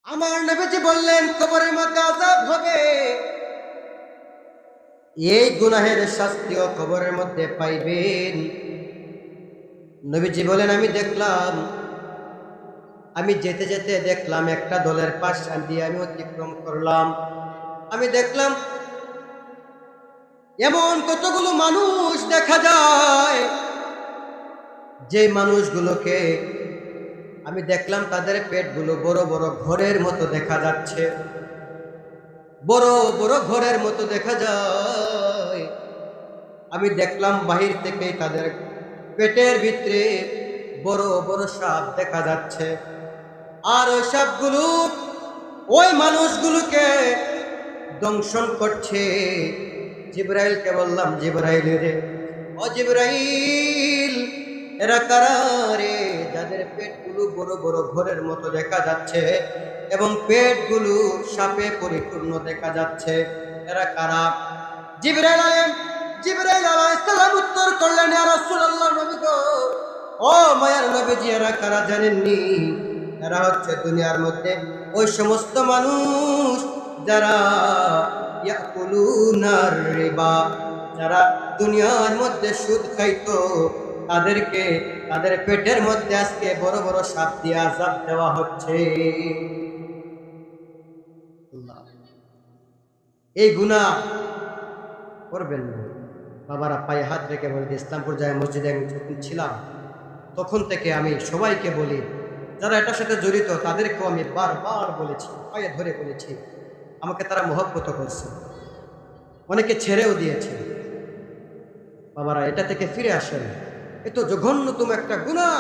আমার নবীজি বললেন কবরের মধ্যে আযাব হবে, এই গুনাহের শাস্তিও কবরের মধ্যে পাইবেন। নবীজি বলেন আমি যেতে যেতে দেখলাম একটা দলের পাশ দিয়ে আমি অতিক্রম করলাম। আমি দেখলাম এমন কতগুলো মানুষ দেখা যায়, যে মানুষগুলোকে আমি দেখলাম তাদের পেটগুলো বড় বড় ঘরের মতো দেখা যাচ্ছে, বড় বড় ঘরের মতো দেখা যায়। আমি দেখলাম বাহির থেকে তাদের পেটের ভিতরে বড় বড় সাপ দেখা যাচ্ছে। আর ওই সাপগুলো ওই মানুষগুলোকে দংশন করছে। জিবরাইলকে বললাম, জিবরাইল রে, ও জিবরাইল, এরা কারা রে, যাদের পেটগুলো বড় বড় ঘরের মতো দেখা যাচ্ছে এবং পেটগুলো সাপে পরিপূর্ণ দেখা যাচ্ছে, এরা কারা? জিবরাইল আলাইহিস সালাম উত্তর করলেন, ইয়া রাসূলুল্লাহ, নবী গো, ও মায়ার নবীজি, এরা কারা জানেননি? এরা হচ্ছে দুনিয়ার মধ্যে ওই সমস্ত মানুষ যারা ইয়াকুলুনার রিবা, যারা দুনিয়ার মধ্যে সুদ খাইতো, তাদেরকে তাদের পেটের মধ্যে আজকে বড় বড় সাপ দিয়ে আযাব দেওয়া হচ্ছে। আল্লাহ, এই গুনাহ করবেন না। বাবারা পায়ে হাত রেখে বলতে, ইসলামপুর যায় মসজিদে আমি যখন ছিলাম তখন থেকে আমি সবাইকে বলি, যারা এটার সাথে জড়িত তাদেরকেও আমি বারবার বলেছি, পায়ে ধরে বলেছি, আমাকে তারা মহব্বত করছে, অনেকে ছেড়েও দিয়েছে। বাবারা, এটা থেকে ফিরে আসেন। এ তো জঘন্যতম একটা গুনাহ,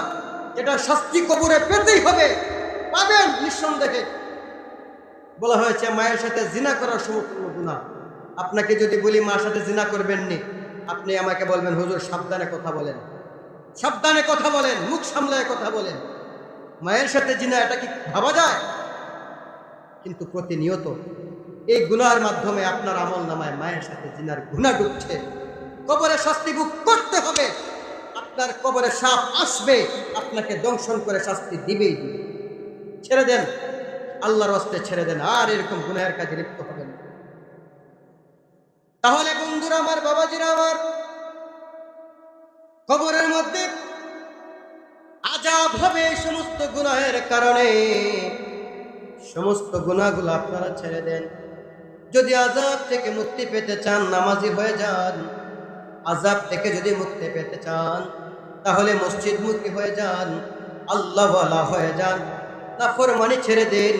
এটা শাস্তি কবরে পেতেই হবে, পাবেন নিঃসন্দেহে। বলা হয়েছে মায়ের সাথে জিনা করার সমতুল্য গুনাহ। আপনাকে যদি বলি মার সাথে জিনা করবেন নি, আপনি আমাকে বলবেন, হুজুর সাবধানে কথা বলেন, সাবধানে কথা বলেন, মুখ সামলায় কথা বলেন। মায়ের সাথে জিনা, এটা কি ভাবা যায়? কিন্তু প্রতিনিয়ত এই গুনার মাধ্যমে আপনার আমল নামায় মায়ের সাথে জিনার গুনাহ ঢুকছে। কবরে শাস্তি ভোগ করতে হবে। আপনার কবরে সাপ আসবে, আপনাকে দংশন করে শাস্তি দিবেই দিবে। ছেড়ে দেন, আল্লাহর রাস্তায় ছেড়ে দেন, আর এরকম গুনাহের কাজে লিপ্ত হবেন না। তাহলে বন্ধুরা আমার, বাবাজিরা আমার, কবরের মধ্যে আযাব হবে এই সমস্ত গুনাহের কারণে। সমস্ত গুনাহগুলো আপনারা ছেড়ে দেন। যদি আযাব থেকে মুক্তি পেতে চান, নামাজি হয়ে যান। আযাব থেকে যদি মুক্তি পেতে চান, তাহলে মসজিদমুখী হয়ে যান, আল্লাহওয়ালা হয়ে যান, নাফরমানি ছেড়ে দিন।